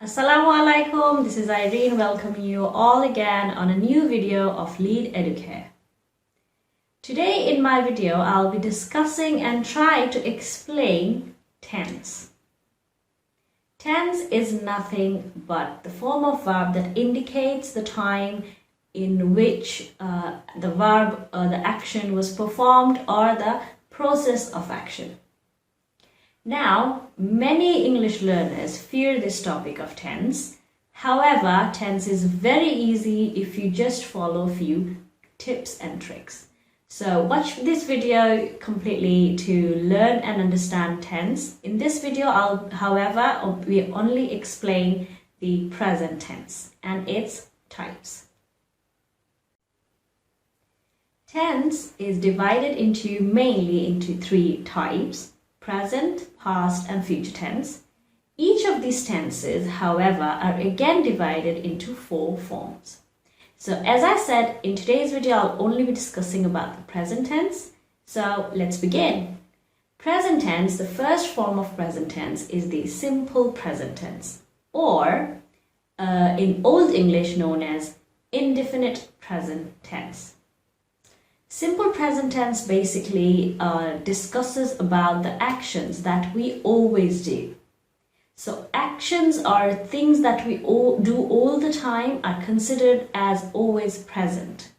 Assalamu alaikum, this is Irene welcoming you all again on a new video of Lead Educare. Today in my video I'll be discussing and try to explain tense. Tense is nothing but the form of verb that indicates the time in which the verb or the action was performed or the process of action. Now, many English learners fear this topic of tense. However, tense is very easy if you just follow a few tips and tricks. So watch this video completely to learn and understand tense. In this video, we only explain the present tense and its types. Tense is divided mainly into three types: present, past, and future tense. Each of these tenses, however, are again divided into four forms. So as I said, in today's video, I'll only be discussing about the present tense. So let's begin. Present tense, the first form of present tense is the simple present tense, or in Old English known as indefinite present tense. Simple present tense basically discusses about the actions that we always do. So actions or things that we do all the time are considered as always present,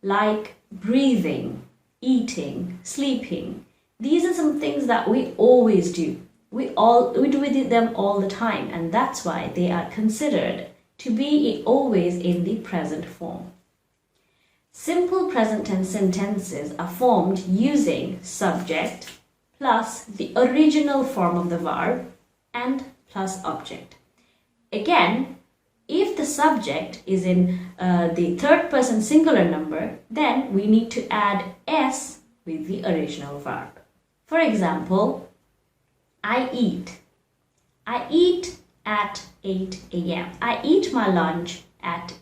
like breathing, eating, sleeping. These are some things that we always do. We do them all the time, and that's why they are considered to be always in the present form. Simple present tense sentences are formed using subject plus the original form of the verb and plus object. Again, if the subject is in the third person singular number, then we need to add s with the original verb. For example, I eat. I eat at 8 a.m. I eat my lunch at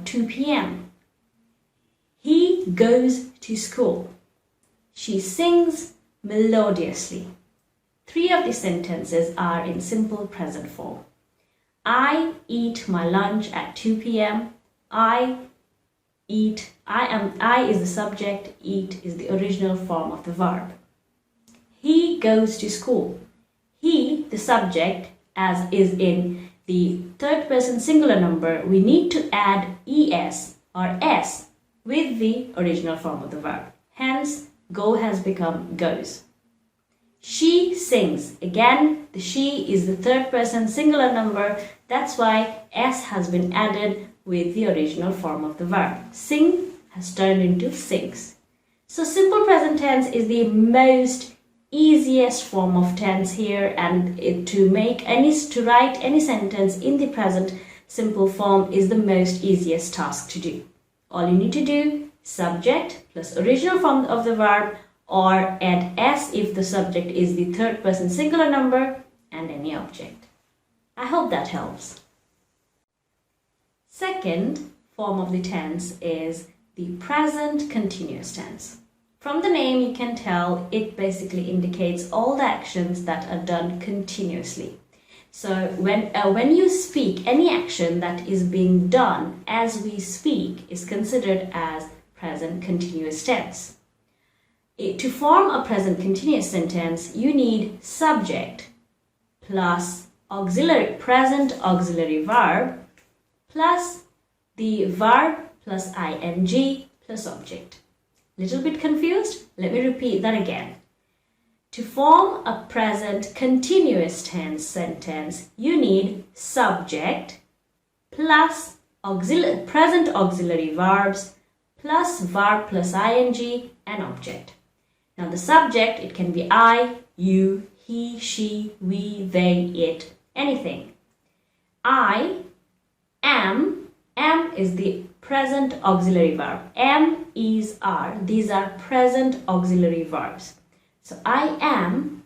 2 p.m. He goes to school. She sings melodiously. Three of the sentences are in simple present form. I eat my lunch at 2 p.m. I is the subject, eat is the original form of the verb. He goes to school. He, the subject, as is in the third person singular number, we need to add es or s with the original form of the verb. Hence, go has become goes. She sings. Again, the she is the third person singular number. That's why s has been added with the original form of the verb. Sing has turned into sings. So simple present tense is the most easiest form of tense here, and to write any sentence in the present simple form is the most easiest task to do. All you need to do, subject plus original form of the verb, or add s if the subject is the third person singular number, and any object. I hope that helps. Second form of the tense is the present continuous tense. From the name you can tell it basically indicates all the actions that are done continuously. So when you speak, any action that is being done as we speak is considered as present continuous tense. To form a present continuous sentence, you need subject plus present auxiliary verb plus the verb plus ing plus object. Little bit confused? Let me repeat that again. To form a present continuous tense sentence, you need subject plus present auxiliary verbs plus verb plus ing and object. Now the subject, it can be I, you, he, she, we, they, it, anything. I am is the present auxiliary verb. Am, is, are. These are present auxiliary verbs. So I am,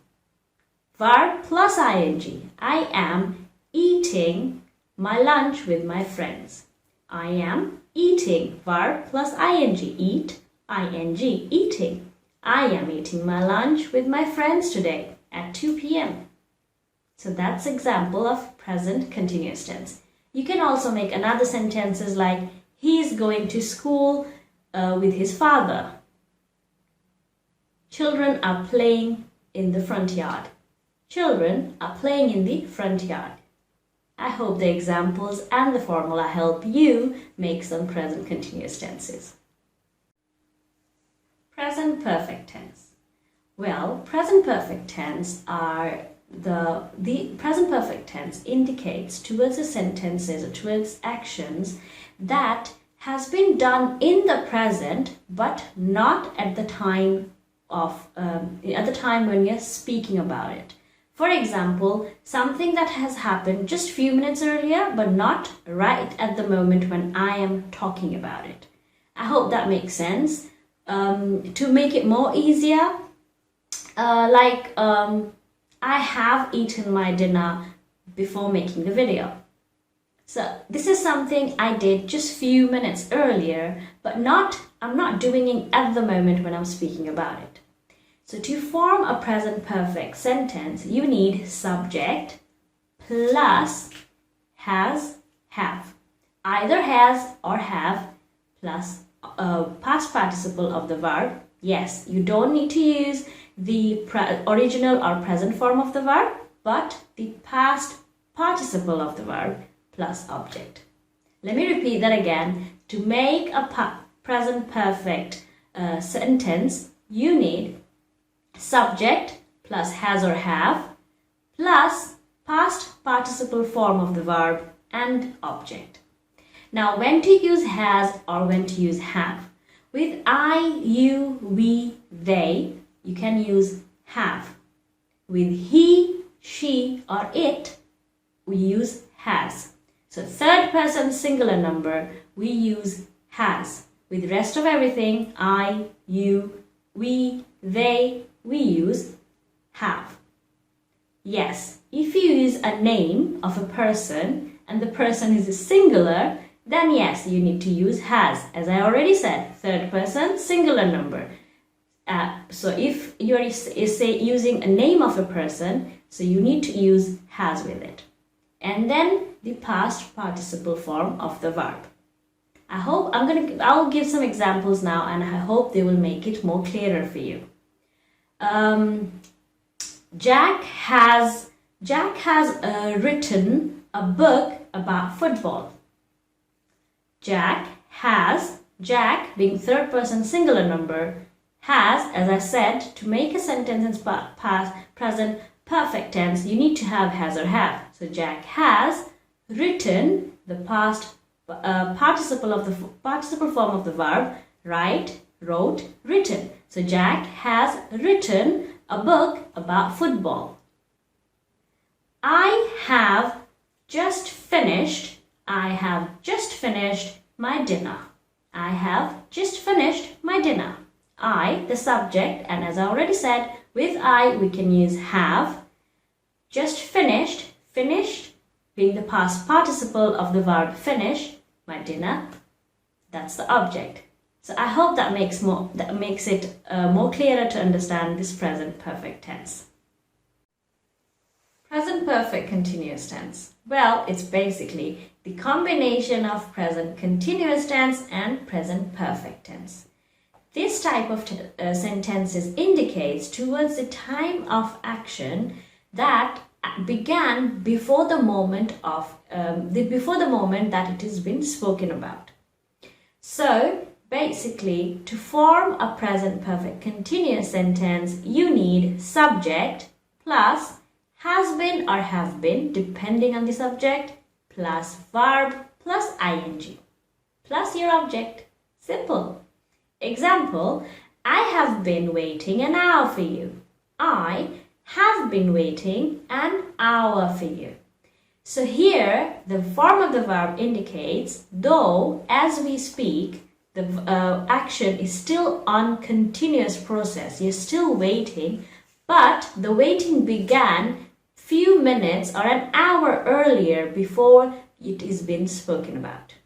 verb plus ing. I am eating my lunch with my friends. I am eating, verb plus ing. Eat, ing, eating. I am eating my lunch with my friends today at 2 p.m. So that's example of present continuous tense. You can also make another sentences like he is going to school with his father. Children are playing in the front yard. Children are playing in the front yard. I hope the examples and the formula help you make some present continuous tenses. Present perfect tense. Well, present perfect tense are the present perfect tense indicates towards the sentences or towards actions that has been done in the present but not at the time when you're speaking about it. For example, something that has happened just few minutes earlier but not right at the moment when I am talking about it. I hope that makes sense. To make it more easier, I have eaten my dinner before making the video. So this is something I did just few minutes earlier, but I'm not doing it at the moment when I'm speaking about it. So to form a present perfect sentence, you need subject plus has, have. Either has or have plus past participle of the verb. Yes, you don't need to use the original or present form of the verb, but the past participle of the verb plus object. Let me repeat that again. To make a present perfect sentence, you need subject plus has or have plus past participle form of the verb and object. Now, when to use has or when to use have? With I, you, we, they, you can use have. With he, she, or it, we use has. So third person singular number, we use has. With the rest of everything, I, you, we, they, we use have. Yes, if you use a name of a person and the person is a singular, then yes, you need to use has. As I already said, third person singular number. So if you are using a name of a person, so you need to use has with it. And then the past participle form of the verb. I'll give some examples now, and I hope they will make it more clearer for you. Jack has written a book about football. Jack being third person singular number, has, as I said, to make a sentence in past present perfect tense, you need to have has or have. So Jack has written, the past participle form of the verb, write, wrote, written. So Jack has written a book about football. I have just finished my dinner. I have just finished my dinner. I, the subject, and as I already said, with I we can use have. Just finished, finished being the past participle of the verb finish, my dinner. That's the object. So I hope that makes it more clearer to understand this present perfect tense. Present perfect continuous tense. Well, it's basically the combination of present continuous tense and present perfect tense. This type of sentences indicates towards the time of action that began before the moment that it has been spoken about. So basically, to form a present perfect continuous sentence, you need subject plus has been or have been, depending on the subject, plus verb plus ing plus your object. Simple. Example, I have been waiting an hour for you. I have been waiting an hour for you. So here, the form of the verb indicates, though as we speak, the action is still on continuous process. You're still waiting, but the waiting began few minutes or an hour earlier before it is been spoken about.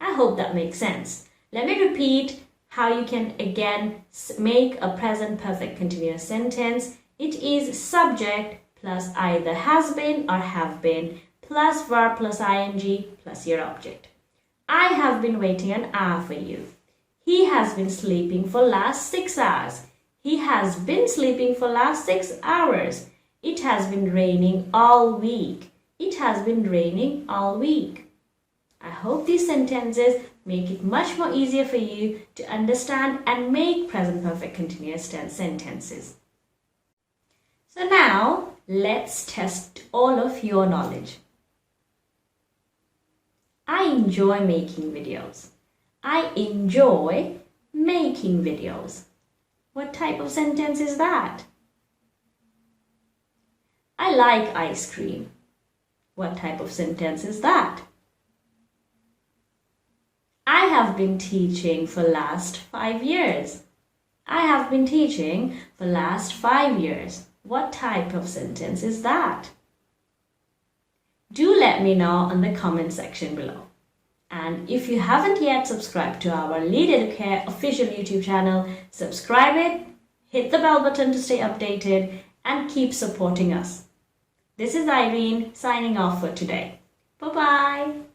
I hope that makes sense. Let me repeat how you can again make a present perfect continuous sentence. It is subject plus either has been or have been plus verb plus ing plus your object. I have been waiting an hour for you. He has been sleeping for last 6 hours. He has been sleeping for last 6 hours. It has been raining all week. It has been raining all week. I hope these sentences make it much more easier for you to understand and make present perfect continuous tense sentences. So now, let's test all of your knowledge. I enjoy making videos. I enjoy making videos. What type of sentence is that? I like ice cream. What type of sentence is that? I have been teaching for last 5 years. I have been teaching for last 5 years. What type of sentence is that? Do let me know in the comment section below. And if you haven't yet subscribed to our Lead Educare official YouTube channel, subscribe it, hit the bell button to stay updated, and keep supporting us. This is Irene signing off for today. Bye-bye.